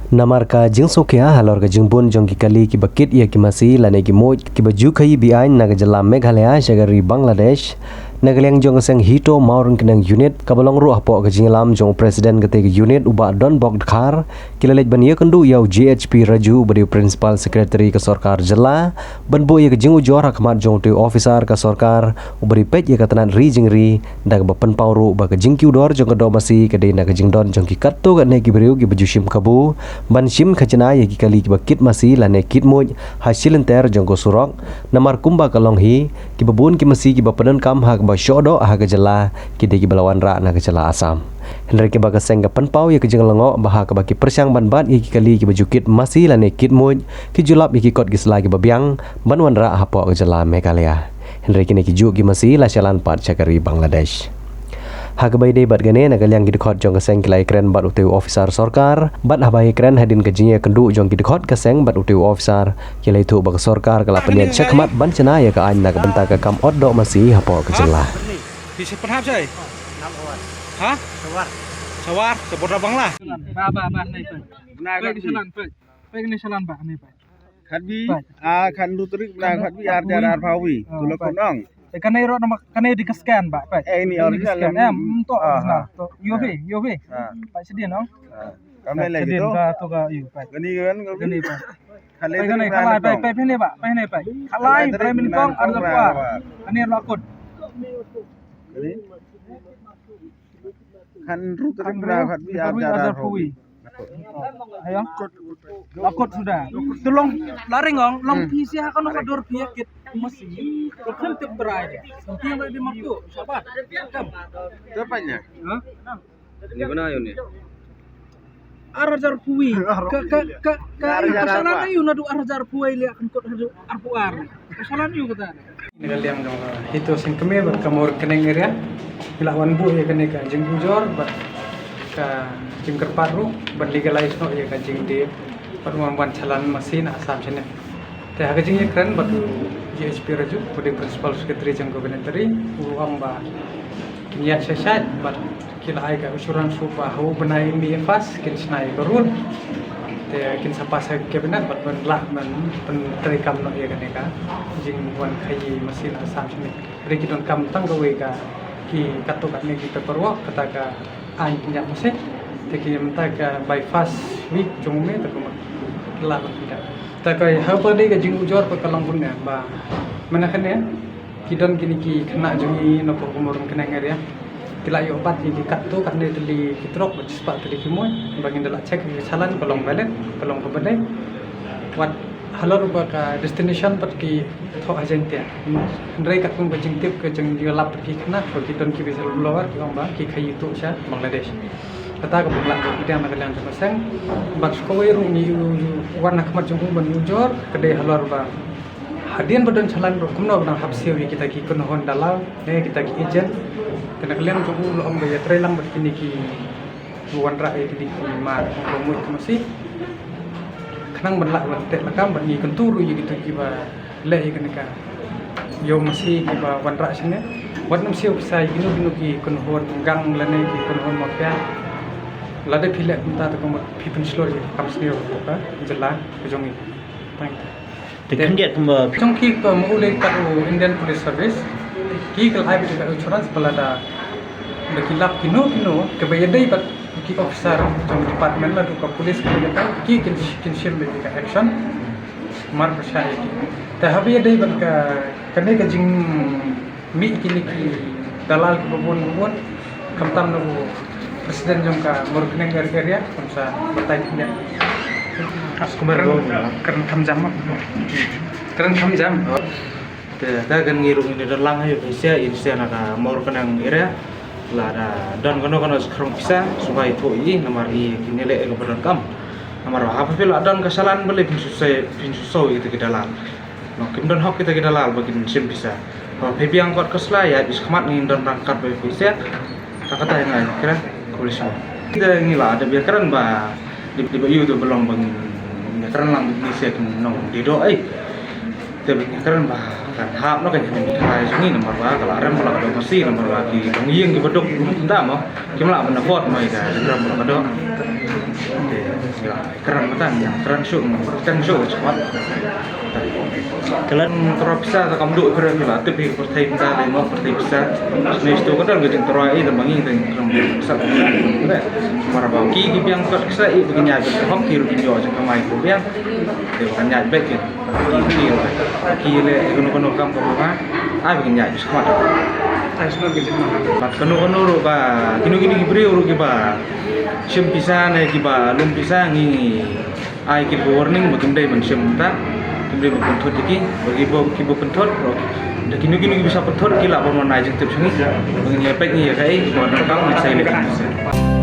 Namarka jing sokya halor ka jingbon jong ki kali ki bakit ya ki masi lane ki moj ki baju khai bi ain naga jala Meghalaya shagari Bangladesh nagaleng jong seng hito maurun kenang unit kabalong ru apo ka jinglam jong presiden kate ki unit uba don bok khar kilalej ban ye kendu yau GHP Raju badi principal secretary ka sarkar jala ban bo ye ka jingu jor hakmat jong tu officer ka sarkar ubari pet ye ka tanan ri jingri dag ba pen pauru ba ka jingki udor jong ka do masi ka de naga jingdon jong ki katto ka ne ki beriu ki baju shim kabu ban shim khajna ye ki kali ki bakit masi lane kit moj hasil enter jong ko surok namar kumba kalong hi ki babun ki masi ki bapadan kam hak ba shodo aga jala ki de ki balawan ra na jala Asam Henry ki baga sengga penpau ye ki jeng lengo bah ka baki persyang ban ban ye ki kali ki baju kit masi lane kit moj ki julap ye ki kot ki selagi babiang ban wan ra hapo aga jala Meghalaya Henry ki ne ki ju ki masi la shalan pat chakari Bangladesh Hagabai de bat gane nagalyang gidkhot jong kaseng kilai kren bat uteu officer sarkar bat habai kren hadin ka jinge kendu jong gidkhot kaseng bat uteu officer kilai thu bak sarkar kala peniat chakmat ban chana ya ka an na ka benta ka kam oddo masi hapo ka jela Bisa penhap say? Hah? Sawar, sebut rabang lah. Ba này phải. Phải đi salan phải. Phải đi salan ba này phải. Khadbi, khan lutrik na khadbi ar pawi. Tulok konong. Kanai ro nama kanai di scan ba phải. Ini original to nah to yobe. Pak sedih no. Kami lagi tu. To ka yu phải. Gani kan? Gani phải. Kanai kalai phải phene ba. Phene phải. Kalai phải min kong ar apa. Ani ro akut. Khan lutrik na khadbi ar pawi. Ayo. Lakot sudah. Tolong lari ngong, long pisi akan kador piakit mesin. Kan tip berai. Nanti yang di martu, sabar. Tepatnya. Hah? Ini mana ini? Arajar puwi. Ke kesalahan ayu nadu arajar puwi lihat kan kot hadu arpuar. Kesalahan ayu kata. Ini yang itu sing keme berkamor keneng area. Ilawan bu ya kene ka jeng bujor ka jeng kerparu ban legalize no ya ka jeng de permuan chalan mesin Asam chene te ha jeng ye kran bat GHP Raju bodi principal secretary jeng gubernatari uang ba kinya sesat bat kila ai ka usuran supa ho benai mi fas kin snai korun te kin sapa sa cabinet bat ban la man pen terikam no ya kane ka jeng wan khai mesin Asam chene reki don kam tang gawe ka ki kato kat ne ki paperwork kata ka an punya mesin teki mentak by fast week jongme tak lah tidak tak kai apa dei ka jing ujor pa kalang punya ba mana kene kidon kini ki kena jongi no pemurun kena area kila yo obat ki kato kat ne teli kitrok ba cepat teli kimoy bangin dala cek ki salan kolong balen kolong ke bedai wat halor ba ka destination pat ki tho agentia ndrai kat pun bajing tip ke jeng yo lap ki kena ko kidon ki bisa lawar ki ong ba ki khayi tu sha Bangladesh kata ke bulan kita nak kalian terpasang bak sekolah ni warna kemat jengkung ban ujor kedai halor ba hadian badan jalan kumno bang hapsiwi kita ki kunhon dalal ne kita ki agent kena kalian jengkung lo am ya trelang begini ki buan rai di mar komut masih kenang benlak tek lakam ban ni kenturu gitu ki ba le kena ka yo masih ki ba wan ra sine wan nam siu sai ginu ki kunhon gang lane ki kunhon mafia lada pilek minta tak kamu pipin selor je kamu sendiri apa jelas kejongi thank Tekan dia kembali. Jongki ke mulai kadu Indian Police Service ki kalau hai juga insurance pelada berkilap kino ke bayadai bat ki officer jong department la ke police ke kata ki kin shim ke action mar percaya ki tah bayadai bat ka kene ke jing mi kini ki dalal ke bubun kamtam no presiden jongka murkeneng area kumsa bertanya as kemarin keren kam jam Da kan ngirung ini dalang ayo Indonesia naka murkeneng area lah da don kono sekarang bisa supaya itu nomor kini le keberan kam nomor apa fil don kesalahan boleh bin susah itu ke dalam no kim don hok kita ke dalam bagin sim bisa baby yang kuat kesela ya bis kemat nih don berangkat baby bisa kata yang kira polisi kita ini lah ada biar keren bah di bayu tu belum bang keren lang Indonesia nong di doa tapi keren bah kan hap nó kan jadi kai sungi nomor wa kalau rem kalau ada masih nomor lagi pengieng di bedok entah mau kimla mana fort mai ka gram kalau ada ya keren betul keren show cepat kalian terus bisa kamu duduk keren lah tapi pertai kita le mau pertai bisa nih itu kan dalam gejeng terai dan bangi dan keren bisa para bangki di biang kat kita begini aja hoki rugi jauh jangan main biang dia kan nyaj baik kan kile kono kam ko ba ai begini nyaj semat Ay sunod gid mo. pat kono ro ba gini gibri ro ki ba sim pisan ki ba lum pisan ngi ai ki warning bagim dai man sim ta kimdai bagim thot ki bagi bo ki bo penthot ro da gini bisa penthot ki la bon nai jeng tip sungi begini pek ni ya kai bo kam sai le